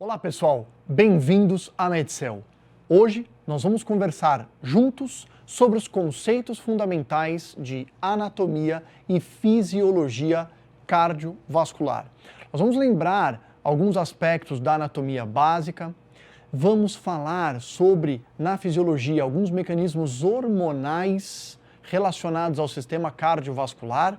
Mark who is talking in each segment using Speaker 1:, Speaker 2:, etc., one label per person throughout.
Speaker 1: Olá pessoal, bem-vindos à Medcel. Hoje nós vamos conversar juntos sobre os conceitos fundamentais de anatomia e fisiologia cardiovascular. Nós vamos lembrar alguns aspectos da anatomia básica, vamos falar sobre, na fisiologia, alguns mecanismos hormonais relacionados ao sistema cardiovascular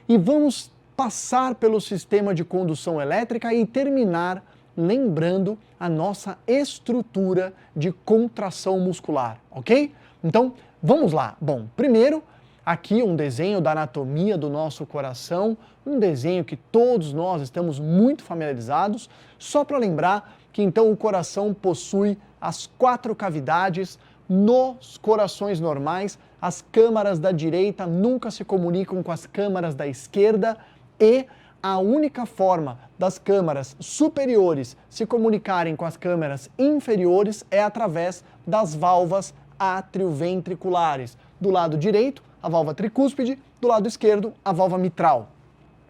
Speaker 1: e vamos passar pelo sistema de condução elétrica e terminar lembrando a nossa estrutura de contração muscular, ok? Então, vamos lá. Bom, primeiro, aqui um desenho da anatomia do nosso coração, um desenho que todos nós estamos muito familiarizados, só para lembrar que então o coração possui as 4 cavidades. Nos corações normais, as câmaras da direita nunca se comunicam com as câmaras da esquerda e a única forma das câmaras superiores se comunicarem com as câmaras inferiores é através das válvulas atrioventriculares. Do lado direito, a válvula tricúspide, do lado esquerdo, a válvula mitral.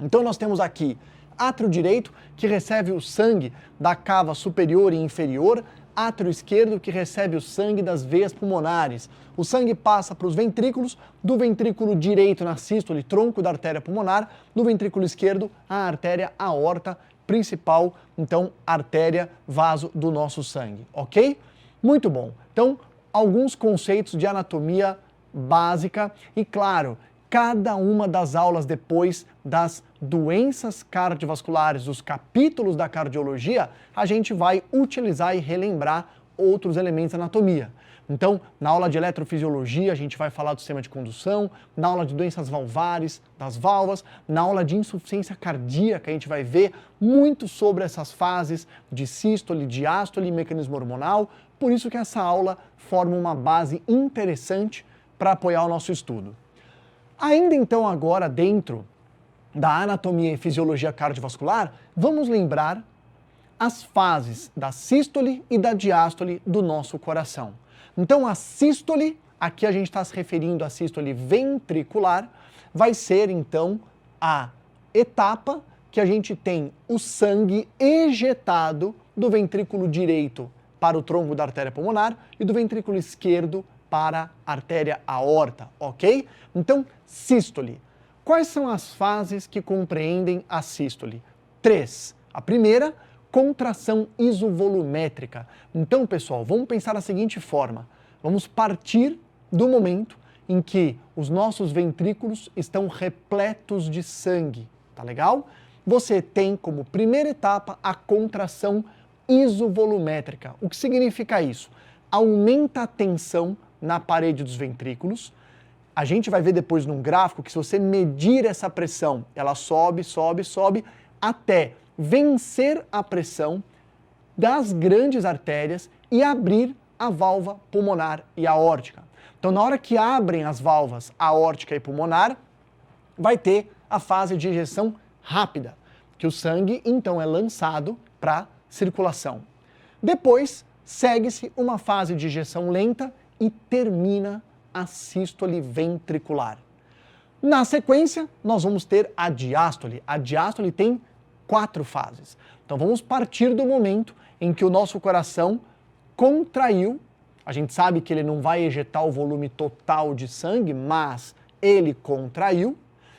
Speaker 1: Então nós temos aqui átrio direito, que recebe o sangue da cava superior e inferior, átrio esquerdo, que recebe o sangue das veias pulmonares. O sangue passa para os ventrículos, do ventrículo direito na sístole, tronco da artéria pulmonar, no ventrículo esquerdo, a artéria aorta principal, então artéria vaso do nosso sangue, ok? Muito bom. Então, alguns conceitos de anatomia básica e, claro, cada uma das aulas depois das doenças cardiovasculares, dos capítulos da cardiologia, a gente vai utilizar e relembrar outros elementos da anatomia. Então, na aula de eletrofisiologia, a gente vai falar do sistema de condução, na aula de doenças valvares, das válvulas, na aula de insuficiência cardíaca, a gente vai ver muito sobre essas fases de sístole, diástole e mecanismo hormonal, por isso que essa aula forma uma base interessante para apoiar o nosso estudo. Ainda então agora dentro da anatomia e fisiologia cardiovascular, vamos lembrar as fases da sístole e da diástole do nosso coração. Então a sístole, aqui a gente está se referindo à sístole ventricular, vai ser então a etapa que a gente tem o sangue ejetado do ventrículo direito para o tronco da artéria pulmonar e do ventrículo esquerdo para a artéria aorta, ok? Então, sístole. Quais são as fases que compreendem a sístole? 3. A primeira, contração isovolumétrica. Então, pessoal, vamos pensar da seguinte forma. Vamos partir do momento em que os nossos ventrículos estão repletos de sangue, tá legal? Você tem como primeira etapa a contração isovolumétrica. O que significa isso? Aumenta a tensão na parede dos ventrículos. A gente vai ver depois num gráfico que se você medir essa pressão, ela sobe, sobe, sobe, até vencer a pressão das grandes artérias e abrir a válvula pulmonar e aórtica. Então, na hora que abrem as válvulas aórtica e pulmonar, vai ter a fase de ejeção rápida, que o sangue, então, é lançado para circulação. Depois, segue-se uma fase de ejeção lenta e termina a sístole ventricular. Na sequência, nós vamos ter a diástole. A diástole tem 4 fases. Então vamos partir do momento em que o nosso coração contraiu. A gente sabe que ele não vai ejetar o volume total de sangue, mas ele contraiu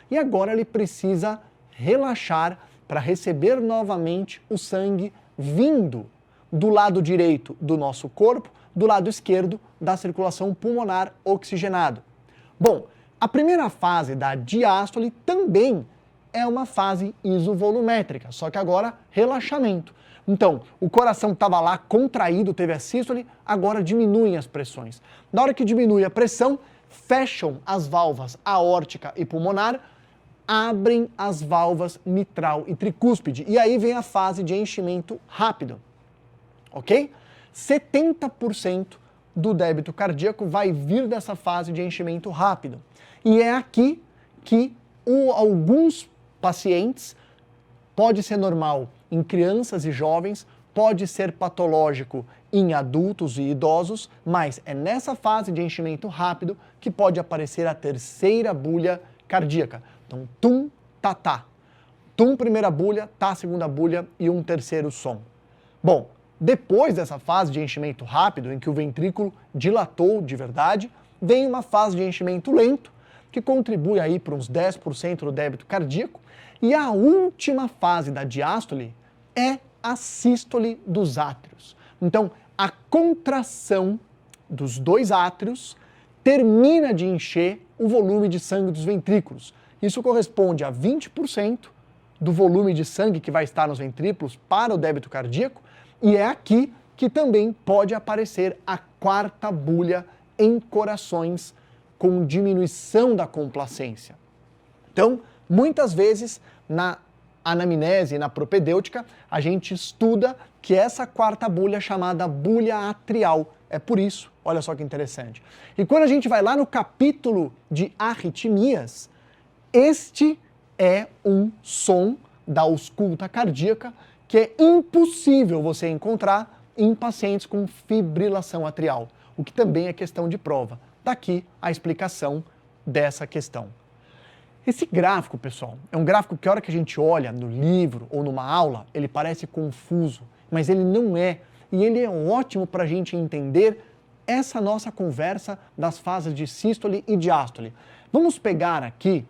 Speaker 1: e agora ele precisa relaxar para receber novamente o sangue vindo do lado direito do nosso corpo, do lado esquerdo da circulação pulmonar oxigenado. Bom, a primeira fase da diástole também é uma fase isovolumétrica, só que agora relaxamento. Então, o coração estava lá contraído, teve a sístole, agora diminuem as pressões. Na hora que diminui a pressão, fecham as válvulas aórtica e pulmonar, abrem as válvulas mitral e tricúspide, e aí vem a fase de enchimento rápido, ok? 70% do débito cardíaco vai vir dessa fase de enchimento rápido. E é aqui que alguns pacientes, pode ser normal em crianças e jovens, pode ser patológico em adultos e idosos, mas é nessa fase de enchimento rápido que pode aparecer a terceira bulha cardíaca. Então, tum, tá. Tum, primeira bulha, tá, segunda bulha e um terceiro som. Bom, Depois dessa fase de enchimento rápido, em que o ventrículo dilatou de verdade, vem uma fase de enchimento lento, que contribui aí para uns 10% do débito cardíaco, e a última fase da diástole é a sístole dos átrios. Então, a contração dos dois átrios termina de encher o volume de sangue dos ventrículos. Isso corresponde a 20% do volume de sangue que vai estar nos ventrículos para o débito cardíaco, e é aqui que também pode aparecer a quarta bulha em corações com diminuição da complacência. Então, muitas vezes, na anamnese e na propedêutica, a gente estuda que essa quarta bulha é chamada bulha atrial. É por isso, olha só que interessante. E quando a gente vai lá no capítulo de arritmias, este é um som da ausculta cardíaca que é impossível você encontrar em pacientes com fibrilação atrial, o que também é questão de prova. Daqui a explicação dessa questão. Esse gráfico, pessoal, é um gráfico que a hora que a gente olha no livro ou numa aula, ele parece confuso, mas ele não é. E ele é ótimo para a gente entender essa nossa conversa das fases de sístole e diástole. Vamos pegar aqui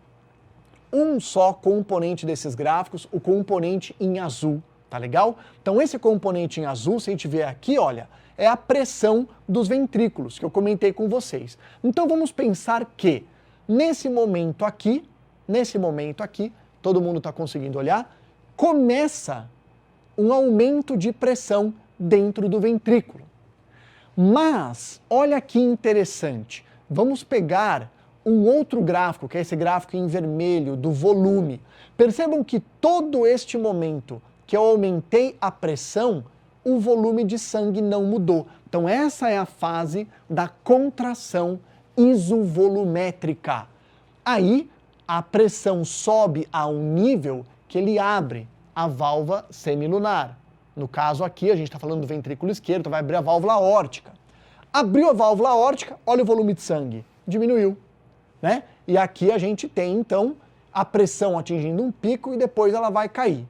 Speaker 1: um só componente desses gráficos, o componente em azul, tá legal? Então esse componente em azul, se a gente ver aqui, olha, é a pressão dos ventrículos, que eu comentei com vocês. Então vamos pensar que, nesse momento aqui, todo mundo está conseguindo olhar, começa um aumento de pressão dentro do ventrículo. Mas, olha que interessante, vamos pegar um outro gráfico, que é esse gráfico em vermelho, do volume. Percebam que todo este momento que eu aumentei a pressão, o volume de sangue não mudou. Então essa é a fase da contração isovolumétrica. Aí a pressão sobe a um nível que ele abre a válvula semilunar. No caso aqui, a gente está falando do ventrículo esquerdo, então vai abrir a válvula aórtica. Abriu a válvula aórtica, olha o volume de sangue, diminuiu, né? E aqui a gente tem, então, a pressão atingindo um pico e depois ela vai cair.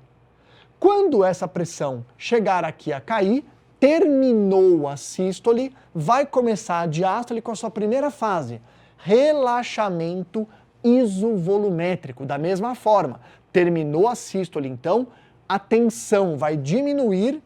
Speaker 1: Quando essa pressão chegar aqui a cair, terminou a sístole, vai começar a diástole com a sua primeira fase, relaxamento isovolumétrico. Da mesma forma, terminou a sístole, então, a tensão vai diminuir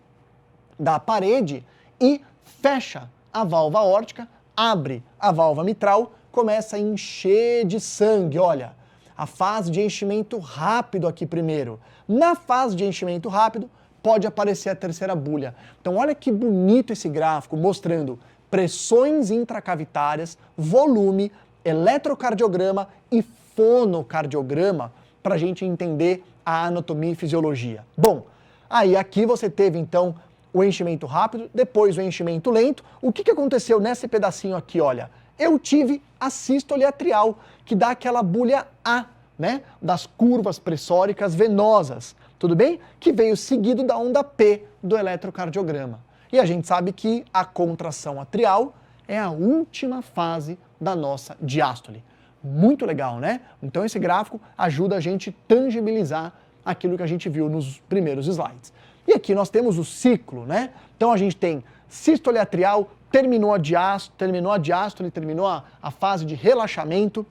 Speaker 1: da parede e fecha a válvula aórtica, abre a válvula mitral, começa a encher de sangue, olha, a fase de enchimento rápido aqui primeiro. Na fase de enchimento rápido, pode aparecer a terceira bulha. Então olha que bonito esse gráfico, mostrando pressões intracavitárias, volume, eletrocardiograma e fonocardiograma, para a gente entender a anatomia e fisiologia. Bom, aí aqui você teve então o enchimento rápido, depois o enchimento lento. O que aconteceu nesse pedacinho aqui, olha? Eu tive a sístole atrial, que dá aquela bulha A, né? Das curvas pressóricas venosas, tudo bem? Que veio seguido da onda P do eletrocardiograma. E a gente sabe que a contração atrial é a última fase da nossa diástole. Muito legal, né? Então esse gráfico ajuda a gente tangibilizar aquilo que a gente viu nos primeiros slides. E aqui nós temos o ciclo, né? Então a gente tem sístole atrial, terminou a diástole, terminou a fase de relaxamento,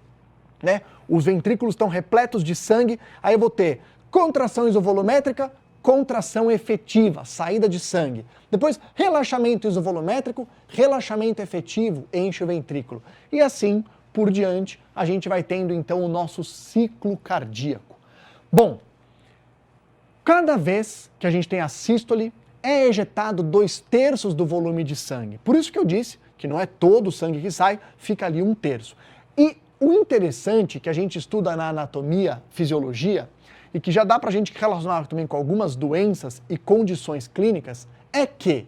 Speaker 1: né? Os ventrículos estão repletos de sangue, aí eu vou ter contração isovolumétrica, contração efetiva, saída de sangue. Depois, relaxamento isovolumétrico, relaxamento efetivo, enche o ventrículo. E assim por diante, a gente vai tendo então o nosso ciclo cardíaco. Bom, cada vez que a gente tem a sístole, é ejetado 2/3 do volume de sangue. Por isso que eu disse que não é todo o sangue que sai, fica ali 1/3. E o interessante que a gente estuda na anatomia, fisiologia, e que já dá pra gente relacionar também com algumas doenças e condições clínicas, é que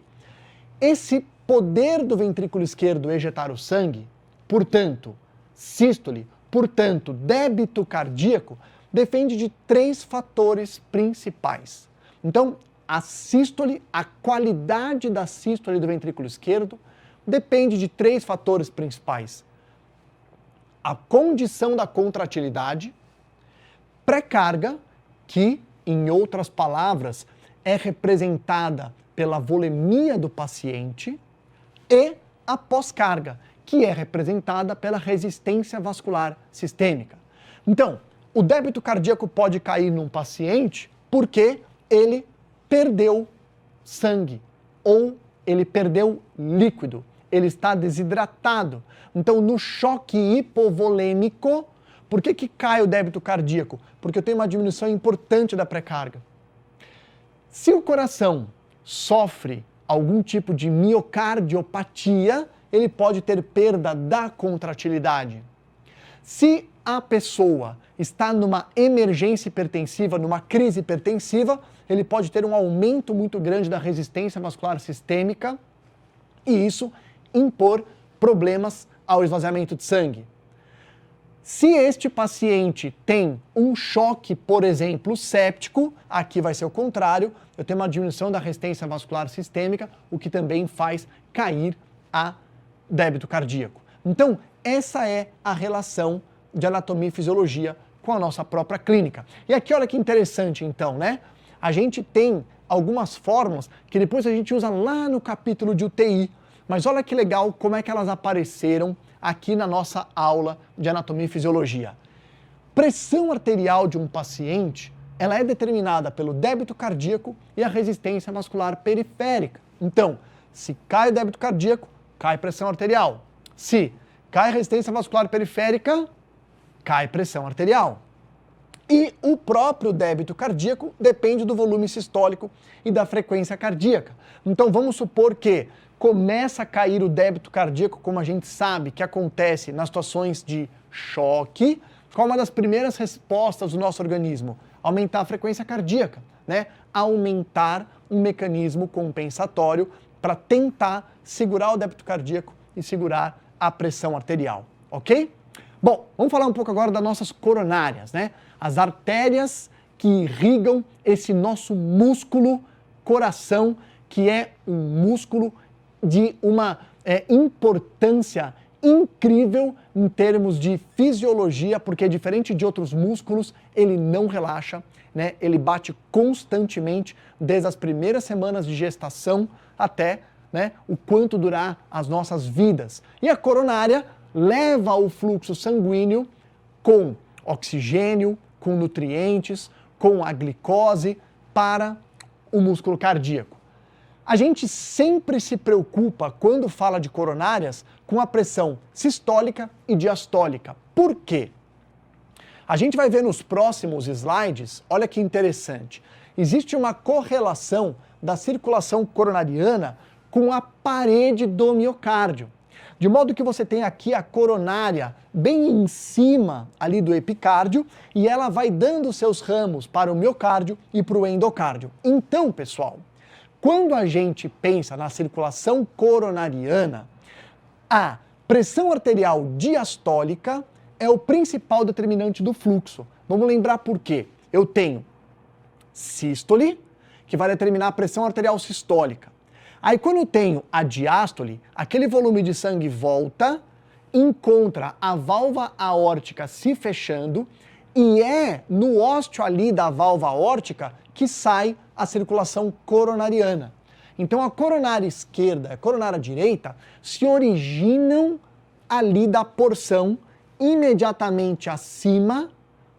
Speaker 1: esse poder do ventrículo esquerdo ejetar o sangue, portanto, sístole, portanto, débito cardíaco, depende de 3 fatores principais. Então, a sístole, a qualidade da sístole do ventrículo esquerdo, depende de 3 fatores principais. A condição da contratilidade, pré-carga, que, em outras palavras, é representada pela volemia do paciente e a pós-carga, que é representada pela resistência vascular sistêmica. Então, o débito cardíaco pode cair num paciente porque ele perdeu sangue ou ele perdeu líquido, ele está desidratado. Então, no choque hipovolêmico, por que cai o débito cardíaco? Porque eu tenho uma diminuição importante da pré-carga. Se o coração sofre algum tipo de miocardiopatia, ele pode ter perda da contratilidade. Se a pessoa está numa emergência hipertensiva, numa crise hipertensiva, ele pode ter um aumento muito grande da resistência vascular sistêmica e isso impor problemas ao esvaziamento de sangue. Se este paciente tem um choque, por exemplo, séptico, aqui vai ser o contrário, eu tenho uma diminuição da resistência vascular sistêmica, o que também faz cair a débito cardíaco. Então, essa é a relação de anatomia e fisiologia com a nossa própria clínica. E aqui olha que interessante então, né? A gente tem algumas fórmulas que depois a gente usa lá no capítulo de UTI, mas olha que legal como é que elas apareceram aqui na nossa aula de anatomia e fisiologia. Pressão arterial de um paciente, ela é determinada pelo débito cardíaco e a resistência vascular periférica. Então, se cai o débito cardíaco, cai pressão arterial. Se cai a resistência vascular periférica, cai pressão arterial. E o próprio débito cardíaco depende do volume sistólico e da frequência cardíaca. Então vamos supor que começa a cair o débito cardíaco, como a gente sabe que acontece nas situações de choque. Qual é uma das primeiras respostas do nosso organismo? Aumentar a frequência cardíaca, né? Aumentar um mecanismo compensatório para tentar segurar o débito cardíaco e segurar a pressão arterial, ok? Bom, vamos falar um pouco agora das nossas coronárias, né? As artérias que irrigam esse nosso músculo coração, que é um músculo de uma importância incrível em termos de fisiologia, porque diferente de outros músculos, ele não relaxa, né? Ele bate constantemente desde as primeiras semanas de gestação até, né, o quanto durar as nossas vidas. E a coronária leva o fluxo sanguíneo com oxigênio, com nutrientes, com a glicose para o músculo cardíaco. A gente sempre se preocupa, quando fala de coronárias, com a pressão sistólica e diastólica. Por quê? A gente vai ver nos próximos slides, olha que interessante. Existe uma correlação da circulação coronariana com a parede do miocárdio. De modo que você tem aqui a coronária bem em cima ali do epicárdio e ela vai dando seus ramos para o miocárdio e para o endocárdio. Então, pessoal, quando a gente pensa na circulação coronariana, a pressão arterial diastólica é o principal determinante do fluxo. Vamos lembrar por quê? Eu tenho sístole, que vai determinar a pressão arterial sistólica. Aí quando eu tenho a diástole, aquele volume de sangue volta, encontra a válvula aórtica se fechando e é no ósteo ali da válvula aórtica que sai a circulação coronariana. Então a coronária esquerda e a coronária direita se originam ali da porção imediatamente acima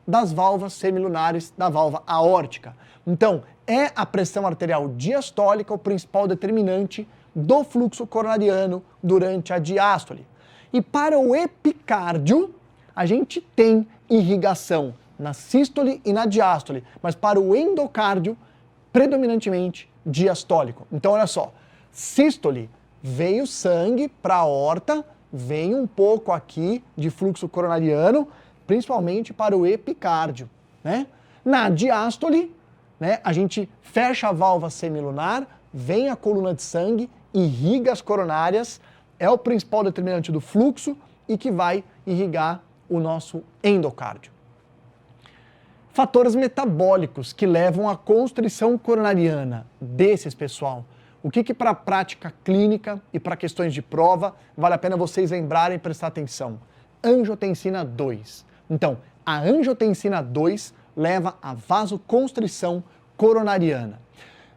Speaker 1: das válvulas semilunares da válvula aórtica. Então, é a pressão arterial diastólica o principal determinante do fluxo coronariano durante a diástole. E para o epicárdio, a gente tem irrigação na sístole e na diástole, mas para o endocárdio, predominantemente diastólico. Então, olha só, sístole, veio sangue para a aorta, vem um pouco aqui de fluxo coronariano, principalmente para o epicárdio, né? Na diástole, né, a gente fecha a válvula semilunar, vem a coluna de sangue, irriga as coronárias, é o principal determinante do fluxo e que vai irrigar o nosso endocárdio. Fatores metabólicos que levam à constrição coronariana desses, pessoal. O que para a prática clínica e para questões de prova vale a pena vocês lembrarem e prestar atenção? Angiotensina 2. Então, a angiotensina 2 leva à vasoconstrição coronariana.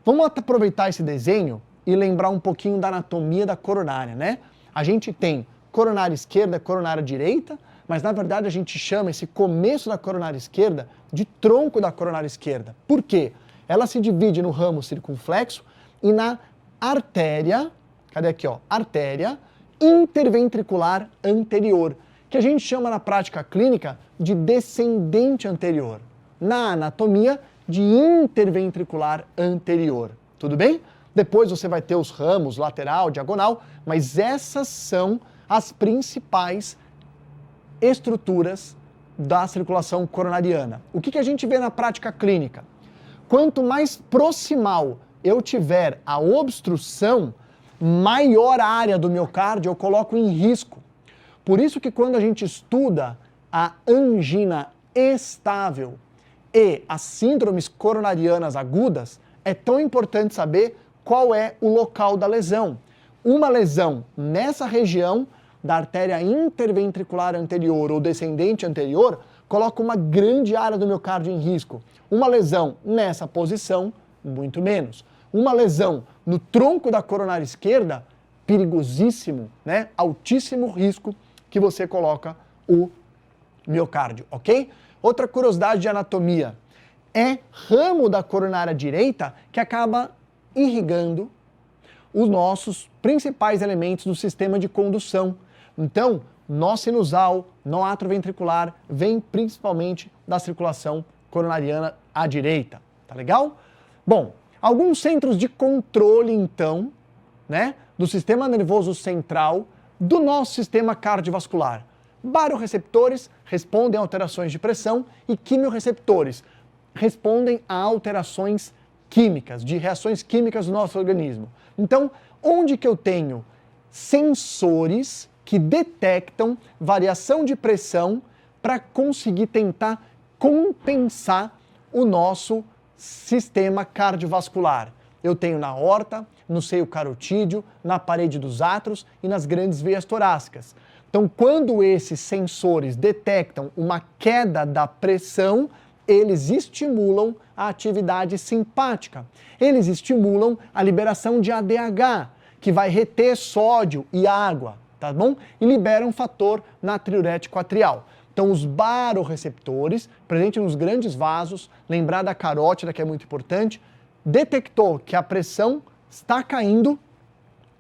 Speaker 1: Vamos aproveitar esse desenho e lembrar um pouquinho da anatomia da coronária, né? A gente tem coronária esquerda, coronária direita, mas na verdade a gente chama esse começo da coronária esquerda de tronco da coronária esquerda. Por quê? Ela se divide no ramo circunflexo e na artéria, cadê aqui, ó? Artéria interventricular anterior, que a gente chama na prática clínica de descendente anterior. Na anatomia, de interventricular anterior. Tudo bem? Depois você vai ter os ramos lateral, diagonal, mas essas são as principais estruturas da circulação coronariana. O que a gente vê na prática clínica? Quanto mais proximal eu tiver a obstrução, maior a área do miocárdio eu coloco em risco. Por isso que quando a gente estuda a angina estável e as síndromes coronarianas agudas, é tão importante saber qual é o local da lesão. Uma lesão nessa região da artéria interventricular anterior ou descendente anterior coloca uma grande área do miocárdio em risco. Uma lesão nessa posição, muito menos. Uma lesão no tronco da coronária esquerda, perigosíssimo, né? Altíssimo risco que você coloca o miocárdio, ok? Outra curiosidade de anatomia é ramo da coronária direita que acaba irrigando os nossos principais elementos do sistema de condução. Então, nó sinusal, nó atrioventricular vem principalmente da circulação coronariana à direita, tá legal? Bom, alguns centros de controle, então, né, do sistema nervoso central do nosso sistema cardiovascular. Baroreceptores respondem a alterações de pressão e quimiorreceptores respondem a alterações químicas, de reações químicas do nosso organismo. Então, onde que eu tenho sensores que detectam variação de pressão para conseguir tentar compensar o nosso sistema cardiovascular? Eu tenho na aorta, no seio carotídeo, na parede dos átrios e nas grandes veias torácicas. Então, quando esses sensores detectam uma queda da pressão, eles estimulam a atividade simpática. Eles estimulam a liberação de ADH, que vai reter sódio e água, tá bom? E libera um fator natriurético atrial. Então, os baroreceptores, presentes nos grandes vasos, lembrar da carótida, que é muito importante, detectou que a pressão está caindo,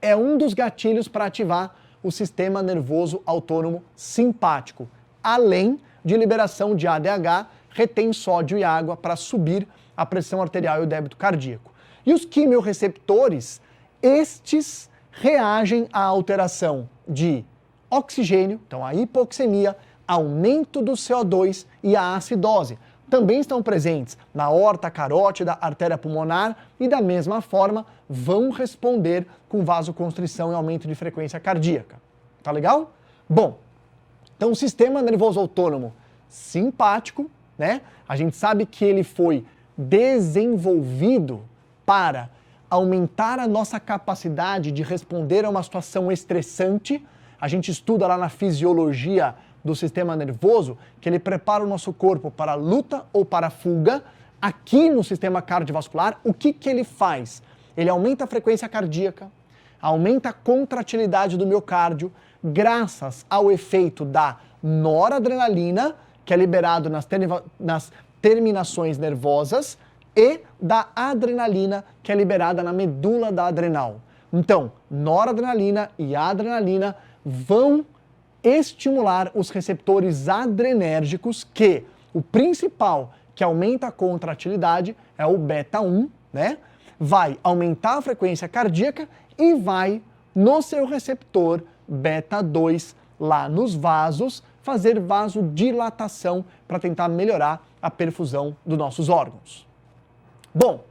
Speaker 1: é um dos gatilhos para ativar o sistema nervoso autônomo simpático, além de liberação de ADH, retém sódio e água para subir a pressão arterial e o débito cardíaco. E os quimiorreceptores, estes reagem à alteração de oxigênio, então a hipoxemia, aumento do CO2 e a acidose. Também estão presentes na aorta, carótida, artéria pulmonar e da mesma forma vão responder com vasoconstrição e aumento de frequência cardíaca. Tá legal? Bom, então o sistema nervoso autônomo simpático, né? A gente sabe que ele foi desenvolvido para aumentar a nossa capacidade de responder a uma situação estressante. A gente estuda lá na fisiologia do sistema nervoso que ele prepara o nosso corpo para a luta ou para a fuga. Aqui no sistema cardiovascular, o que ele faz? Ele aumenta a frequência cardíaca, aumenta a contratilidade do miocárdio, graças ao efeito da noradrenalina, que é liberado nas terminações nervosas, e da adrenalina, que é liberada na medula da adrenal. Então, noradrenalina e adrenalina vão estimular os receptores adrenérgicos, que o principal que aumenta a contratilidade é o beta-1, né? Vai aumentar a frequência cardíaca e vai no seu receptor beta-2 lá nos vasos fazer vasodilatação para tentar melhorar a perfusão dos nossos órgãos. Bom,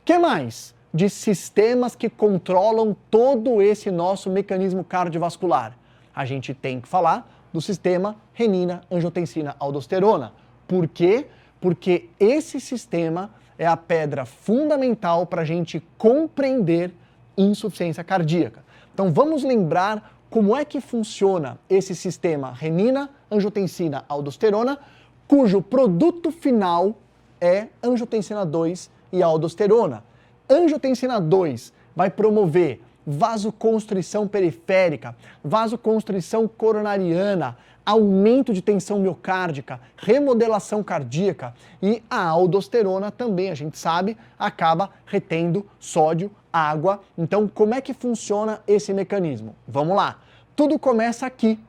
Speaker 1: que mais de sistemas que controlam todo esse nosso mecanismo cardiovascular? A gente tem que falar do sistema renina, angiotensina, aldosterona. Por quê? Porque esse sistema é a pedra fundamental para a gente compreender insuficiência cardíaca. Então vamos lembrar como é que funciona esse sistema renina, angiotensina, aldosterona, cujo produto final é angiotensina 2 e aldosterona. Angiotensina 2 vai promover vasoconstrição periférica, vasoconstrição coronariana, aumento de tensão miocárdica, remodelação cardíaca, e a aldosterona também, a gente sabe, acaba retendo sódio, água. Então, como é que funciona esse mecanismo? Vamos lá. Tudo começa aqui.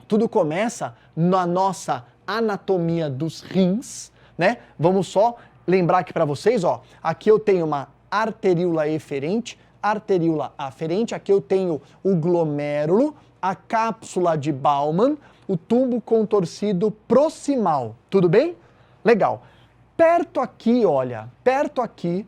Speaker 1: Tudo começa na nossa anatomia dos rins, né? Vamos só lembrar aqui para vocês, ó. Aqui eu tenho uma arteríola eferente, arteríola aferente, aqui eu tenho o glomérulo, a cápsula de Bowman, o tubo contorcido proximal. Tudo bem? Legal. Perto aqui, olha, perto aqui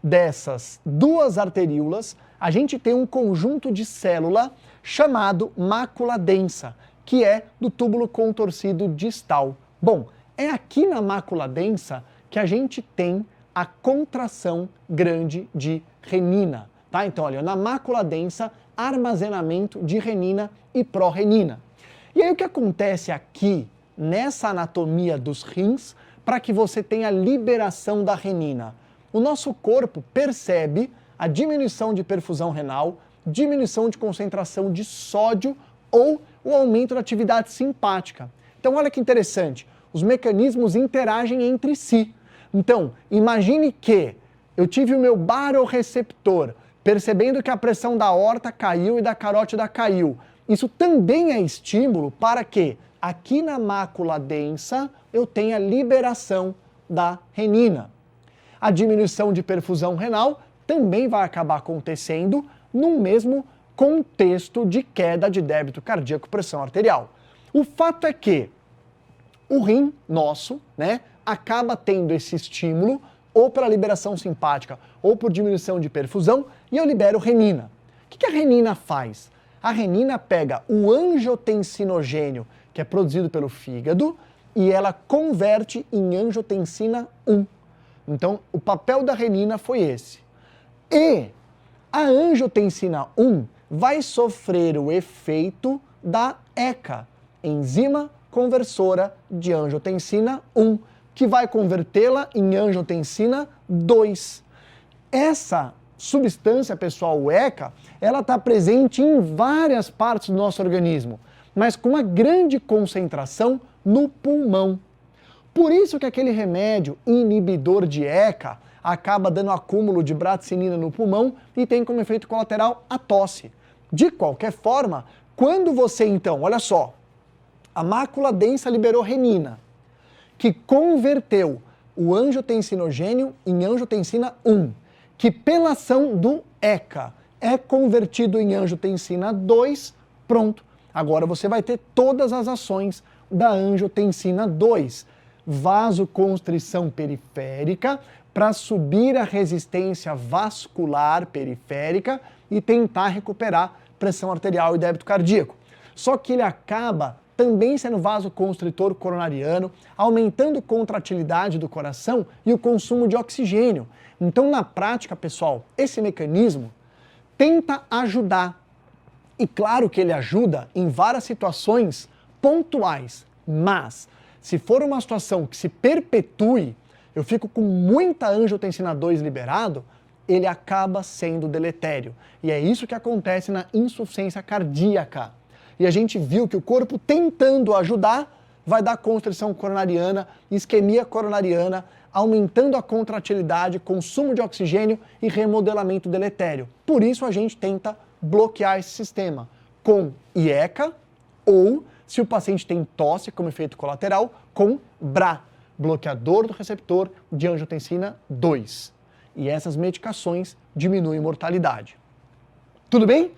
Speaker 1: dessas duas arteríolas, a gente tem um conjunto de célula chamado mácula densa, que é do túbulo contorcido distal. Bom, é aqui na mácula densa que a gente tem a contração grande de renina, tá? Então, olha, na mácula densa, armazenamento de renina e pró-renina. E aí o que acontece aqui, nessa anatomia dos rins, para que você tenha liberação da renina? O nosso corpo percebe a diminuição de perfusão renal, diminuição de concentração de sódio ou o aumento da atividade simpática. Então, olha que interessante, os mecanismos interagem entre si. Então, imagine que eu tive o meu barorreceptor, percebendo que a pressão da aorta caiu e da carótida caiu. Isso também é estímulo para que, aqui na mácula densa, eu tenha liberação da renina. A diminuição de perfusão renal também vai acabar acontecendo no mesmo contexto de queda de débito cardíaco, pressão arterial. O fato é que o rim nosso, né, acaba tendo esse estímulo ou pela liberação simpática ou por diminuição de perfusão e eu libero renina. O que a renina faz? A renina pega o angiotensinogênio, que é produzido pelo fígado, e ela converte em angiotensina 1. Então, o papel da renina foi esse. E a angiotensina 1 vai sofrer o efeito da ECA, enzima conversora de angiotensina 1, que vai convertê-la em angiotensina 2. Essa substância, pessoal, o ECA, ela está presente em várias partes do nosso organismo, mas com uma grande concentração no pulmão. Por isso que aquele remédio inibidor de ECA acaba dando acúmulo de bradicinina no pulmão e tem como efeito colateral a tosse. De qualquer forma, quando você então, olha só, a mácula densa liberou renina, que converteu o angiotensinogênio em angiotensina 1, que pela ação do ECA é convertido em angiotensina 2, pronto. Agora você vai ter todas as ações da angiotensina 2. Vasoconstrição periférica para subir a resistência vascular periférica e tentar recuperar pressão arterial e débito cardíaco. Só que ele acaba também sendo vasoconstritor coronariano, aumentando contratilidade do coração e o consumo de oxigênio. Então, na prática, pessoal, esse mecanismo tenta ajudar. E claro que ele ajuda em várias situações pontuais, mas se for uma situação que se perpetue, eu fico com muita angiotensina 2 liberado, ele acaba sendo deletério. E é isso que acontece na insuficiência cardíaca. E a gente viu que o corpo tentando ajudar vai dar constrição coronariana, isquemia coronariana, aumentando a contratilidade, consumo de oxigênio e remodelamento deletério. Por isso a gente tenta bloquear esse sistema com IECA ou, se o paciente tem tosse como efeito colateral, com BRA, bloqueador do receptor de angiotensina 2. E essas medicações diminuem mortalidade. Tudo bem?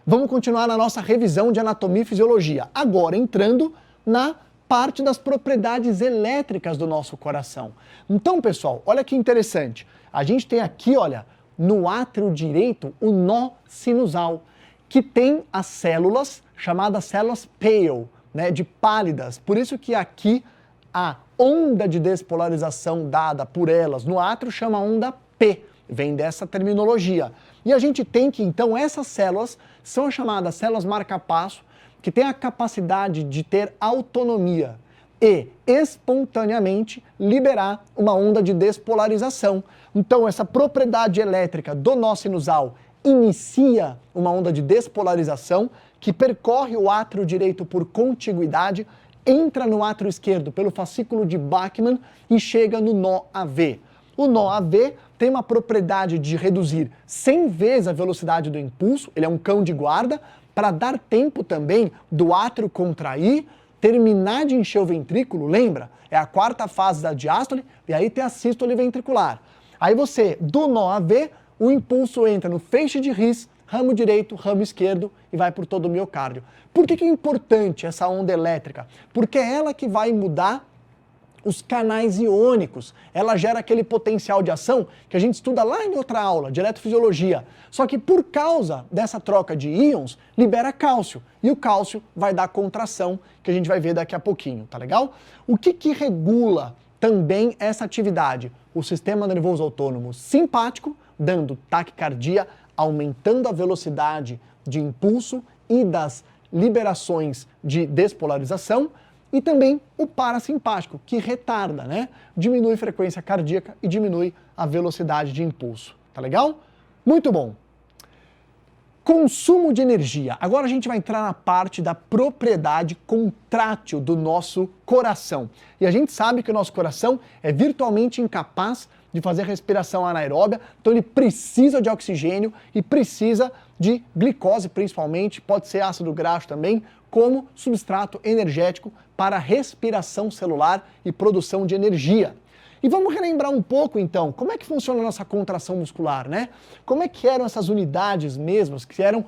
Speaker 1: Vamos continuar na nossa revisão de anatomia e fisiologia, agora entrando na parte das propriedades elétricas do nosso coração. Então, pessoal, olha que interessante. A gente tem aqui, olha, no átrio direito, o nó sinusal, que tem as células chamadas células pale, né, de pálidas. Por isso que aqui a onda de despolarização dada por elas no átrio chama onda P, vem dessa terminologia. E a gente tem que, então, essas células são chamadas células marca-passo, que têm a capacidade de ter autonomia. e espontaneamente liberar uma onda de despolarização. Então, essa propriedade elétrica do nó sinusal inicia uma onda de despolarização que percorre o átrio direito por contiguidade, entra no átrio esquerdo pelo fascículo de Bachmann e chega no nó AV. O nó AV tem uma propriedade de reduzir 100 vezes a velocidade do impulso, ele é um cão de guarda, para dar tempo também do átrio contrair, terminar de encher o ventrículo, lembra? É a quarta fase da diástole, e aí tem a sístole ventricular. Aí você, do nó AV, o impulso entra no feixe de His, ramo direito, ramo esquerdo e vai por todo o miocárdio. Por que é importante essa onda elétrica? Porque é ela que vai mudar os canais iônicos. Ela gera aquele potencial de ação que a gente estuda lá em outra aula, de eletrofisiologia. Só que por causa dessa troca de íons, libera cálcio. E o cálcio vai dar contração, que a gente vai ver daqui a pouquinho, tá legal? O que regula também essa atividade? O sistema nervoso autônomo simpático, dando taquicardia, aumentando a velocidade de impulso e das liberações de despolarização, e também o parasimpático, que retarda, né? Diminui a frequência cardíaca e diminui a velocidade de impulso. Tá legal? Muito bom. Consumo de energia. Agora a gente vai entrar na parte da propriedade contrátil do nosso coração. E a gente sabe que o nosso coração é virtualmente incapaz de fazer respiração anaeróbia, então ele precisa de oxigênio e precisa de glicose principalmente, pode ser ácido graxo também, como substrato energético para respiração celular e produção de energia. E vamos relembrar um pouco então, como é que funciona a nossa contração muscular, né? Como é que eram essas unidades mesmas, que eram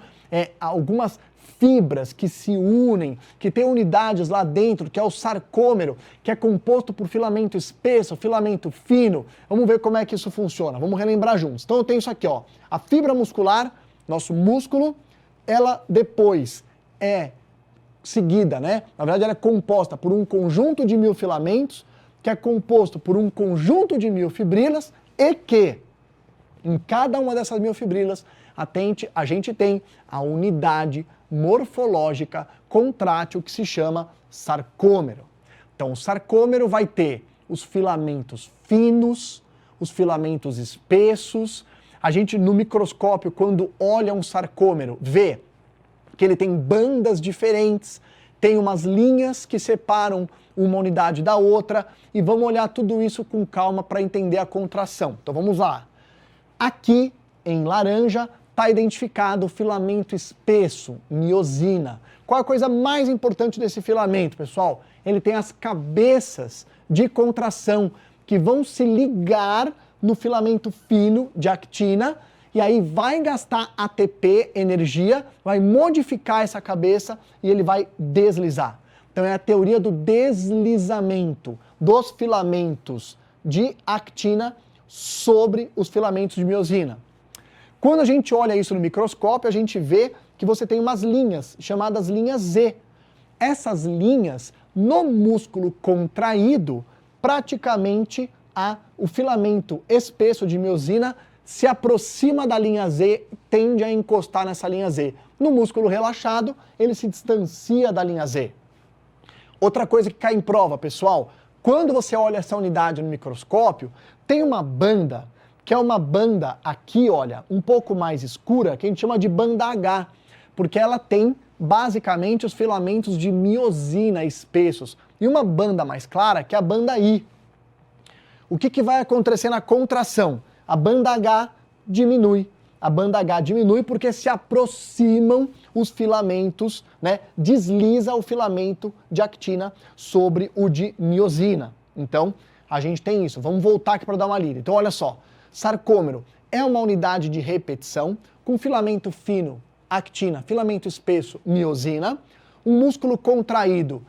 Speaker 1: algumas fibras que se unem, que tem unidades lá dentro, que é o sarcômero, que é composto por filamento espesso, filamento fino. Vamos ver como é que isso funciona, vamos relembrar juntos. Então eu tenho isso aqui, ó, a fibra muscular, nosso músculo, ela depois é seguida, né? Na verdade ela é composta por um conjunto de miofilamentos, que é composto por um conjunto de miofibrilas e que em cada uma dessas miofibrilas a gente tem a unidade morfológica contrátil que se chama sarcômero. Então o sarcômero vai ter os filamentos finos, os filamentos espessos. A gente no microscópio, quando olha um sarcômero, vê que ele tem bandas diferentes, tem umas linhas que separam uma unidade da outra, e vamos olhar tudo isso com calma para entender a contração. Então vamos lá. Aqui, em laranja, está identificado o filamento espesso, miosina. Qual é a coisa mais importante desse filamento, pessoal? Ele tem as cabeças de contração que vão se ligar no filamento fino de actina, e aí vai gastar ATP, energia, vai modificar essa cabeça e ele vai deslizar. Então é a teoria do deslizamento dos filamentos de actina sobre os filamentos de miosina. Quando a gente olha isso no microscópio, a gente vê que você tem umas linhas, chamadas linhas Z. Essas linhas, no músculo contraído, praticamente o filamento espesso de miosina se aproxima da linha Z, tende a encostar nessa linha Z. No músculo relaxado, ele se distancia da linha Z. Outra coisa que cai em prova, pessoal, quando você olha essa unidade no microscópio, tem uma banda, que é uma banda aqui, olha, um pouco mais escura, que a gente chama de banda H, porque ela tem basicamente os filamentos de miosina espessos, e uma banda mais clara, que é a banda I. O que vai acontecer na contração? A banda H diminui. A banda H diminui porque se aproximam os filamentos, né? Desliza o filamento de actina sobre o de miosina. Então, a gente tem isso. Vamos voltar aqui para dar uma lida. Então, olha só. Sarcômero é uma unidade de repetição com filamento fino, actina, filamento espesso, miosina. Um músculo contraído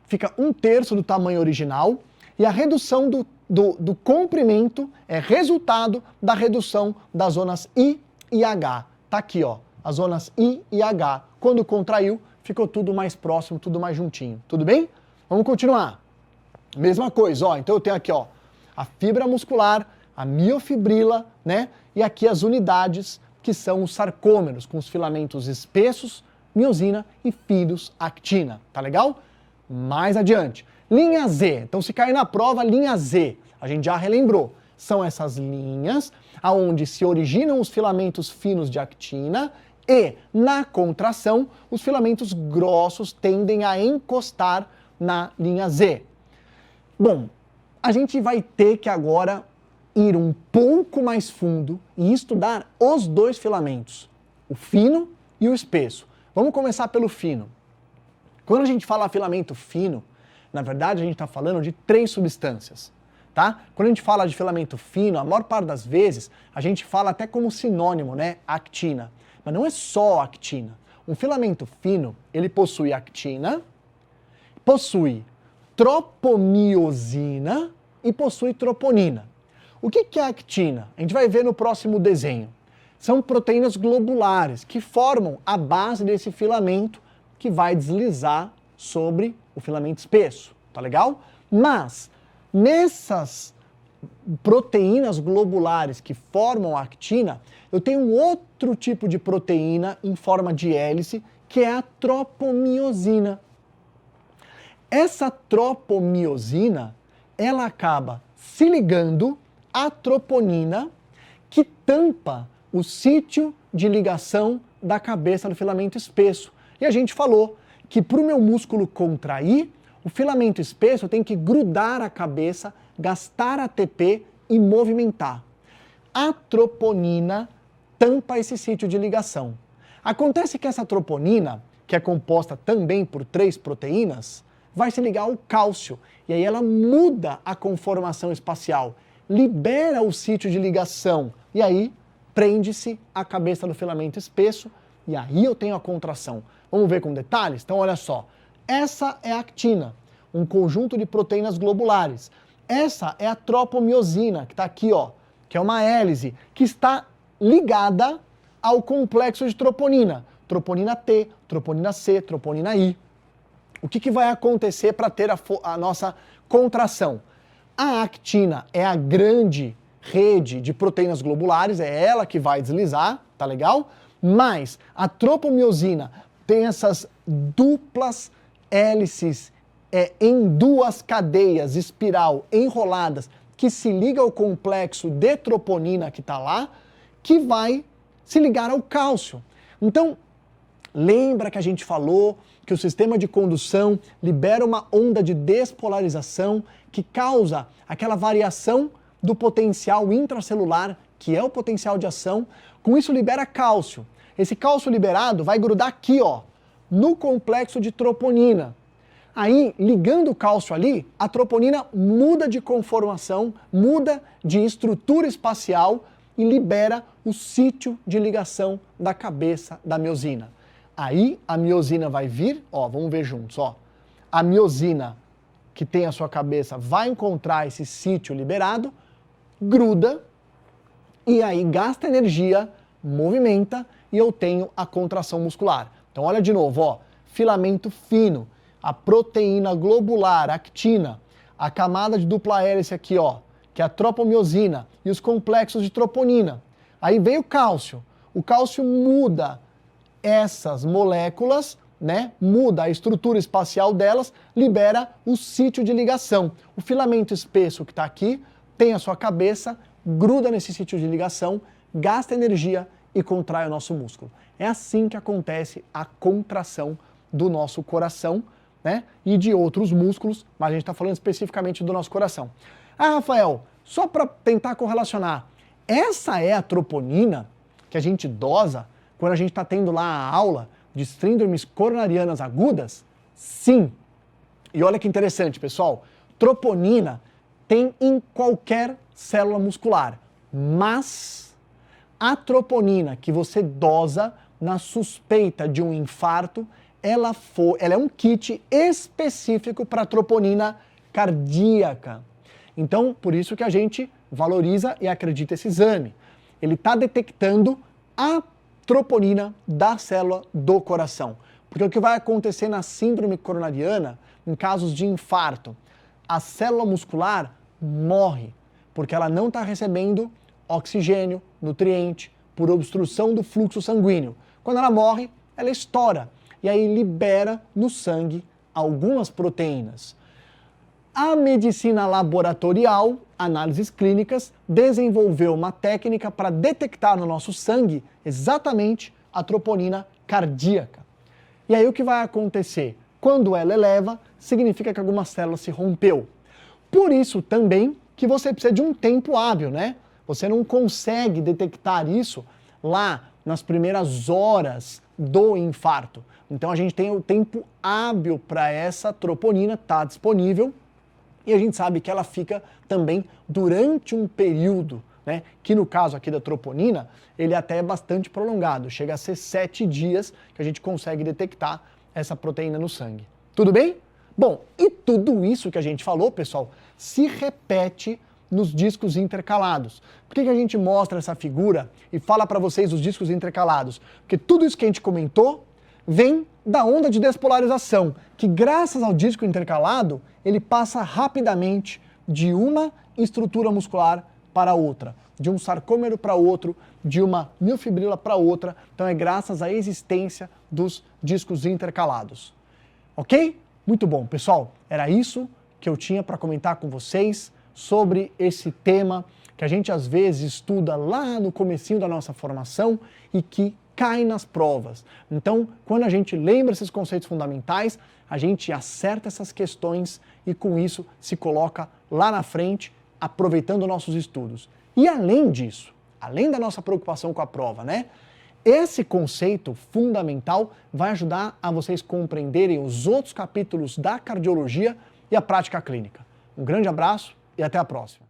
Speaker 1: fica 1/3 do tamanho original e a redução do comprimento é resultado da redução das zonas I e H. Tá aqui, ó, as zonas I e H. Quando contraiu, ficou tudo mais próximo, tudo mais juntinho. Tudo bem? Vamos continuar. Mesma coisa, ó. Então eu tenho aqui, ó, a fibra muscular, a miofibrila, né? E aqui as unidades que são os sarcômeros, com os filamentos espessos, miosina e finos, actina. Tá legal? Mais adiante. Linha Z. Então, se cair na prova, linha Z. A gente já relembrou. São essas linhas aonde se originam os filamentos finos de actina e, na contração, os filamentos grossos tendem a encostar na linha Z. Bom, a gente vai ter que agora ir um pouco mais fundo e estudar os dois filamentos, o fino e o espesso. Vamos começar pelo fino. Quando a gente fala filamento fino, na verdade a gente está falando de 3 substâncias. Tá? Quando a gente fala de filamento fino, a maior parte das vezes a gente fala até como sinônimo, né? Actina. Mas não é só actina. Um filamento fino, ele possui actina, possui tropomiosina e possui troponina. O que é actina? A gente vai ver no próximo desenho. São proteínas globulares que formam a base desse filamento que vai deslizar sobre o filamento espesso. Tá legal? Mas nessas proteínas globulares que formam a actina, eu tenho um outro tipo de proteína em forma de hélice, que é a tropomiosina. Essa tropomiosina, ela acaba se ligando à troponina, que tampa o sítio de ligação da cabeça do filamento espesso. E a gente falou que para o meu músculo contrair, o filamento espesso tem que grudar a cabeça, gastar ATP e movimentar. A troponina tampa esse sítio de ligação. Acontece que essa troponina, que é composta também por 3 proteínas, vai se ligar ao cálcio. E aí ela muda a conformação espacial, libera o sítio de ligação. E aí prende-se a cabeça do filamento espesso. E aí eu tenho a contração. Vamos ver com detalhes? Então olha só. Essa é a actina, um conjunto de proteínas globulares. Essa é a tropomiosina, que está aqui, ó, que é uma hélice, que está ligada ao complexo de troponina. Troponina T, troponina C, troponina I. O que vai acontecer para ter a nossa contração? A actina é a grande rede de proteínas globulares, é ela que vai deslizar, tá legal? Mas a tropomiosina tem essas duplas hélices em 2 cadeias espiral enroladas que se liga ao complexo de troponina que está lá, que vai se ligar ao cálcio. Então, lembra que a gente falou que o sistema de condução libera uma onda de despolarização que causa aquela variação do potencial intracelular, que é o potencial de ação. Com isso libera cálcio. Esse cálcio liberado vai grudar aqui, ó, no complexo de troponina. Aí, ligando o cálcio ali, a troponina muda de conformação, muda de estrutura espacial e libera o sítio de ligação da cabeça da miosina. Aí a miosina vai vir, ó, vamos ver juntos, ó. A miosina que tem a sua cabeça vai encontrar esse sítio liberado, gruda e aí gasta energia, movimenta e eu tenho a contração muscular. Então olha de novo, ó, filamento fino, a proteína globular, actina, a camada de dupla hélice aqui, ó, que é a tropomiosina e os complexos de troponina. Aí vem o cálcio muda essas moléculas, né? Muda a estrutura espacial delas, libera o sítio de ligação. O filamento espesso que está aqui tem a sua cabeça, gruda nesse sítio de ligação, gasta energia e contrai o nosso músculo. É assim que acontece a contração do nosso coração, né? E de outros músculos, mas a gente está falando especificamente do nosso coração. Ah, Rafael, só para tentar correlacionar, essa é a troponina que a gente dosa quando a gente está tendo lá a aula de síndromes coronarianas agudas? Sim. E olha que interessante, pessoal. Troponina tem em qualquer célula muscular, mas a troponina que você dosa na suspeita de um infarto, ela é um kit específico para troponina cardíaca. Então, por isso que a gente valoriza e acredita esse exame. Ele está detectando a troponina da célula do coração. Porque o que vai acontecer na síndrome coronariana, em casos de infarto, a célula muscular morre, porque ela não está recebendo oxigênio, nutriente, por obstrução do fluxo sanguíneo. Quando ela morre, ela estoura, e aí libera no sangue algumas proteínas. a medicina laboratorial, análises clínicas, desenvolveu uma técnica para detectar no nosso sangue exatamente a troponina cardíaca. E aí o que vai acontecer? Quando ela eleva, significa que alguma célula se rompeu. Por isso também que você precisa de um tempo hábil, né? Você não consegue detectar isso lá nas primeiras horas do infarto. Então a gente tem o tempo hábil para essa troponina estar disponível e a gente sabe que ela fica também durante um período, né? Que no caso aqui da troponina, ele até é bastante prolongado, chega a ser 7 dias que a gente consegue detectar essa proteína no sangue. Tudo bem? Bom, e tudo isso que a gente falou, pessoal, se repete nos discos intercalados. Por que a gente mostra essa figura e fala para vocês os discos intercalados? Porque tudo isso que a gente comentou vem da onda de despolarização, que graças ao disco intercalado, ele passa rapidamente de uma estrutura muscular para outra, de um sarcômero para outro, de uma miofibrila para outra. Então é graças à existência dos discos intercalados. Ok? Muito bom, pessoal. Era isso que eu tinha para comentar com vocês sobre esse tema que a gente às vezes estuda lá no comecinho da nossa formação e que cai nas provas. Então, quando a gente lembra esses conceitos fundamentais, a gente acerta essas questões e com isso se coloca lá na frente, aproveitando nossos estudos. E além disso, além da nossa preocupação com a prova, né? Esse conceito fundamental vai ajudar a vocês compreenderem os outros capítulos da cardiologia e a prática clínica. Um grande abraço e até a próxima.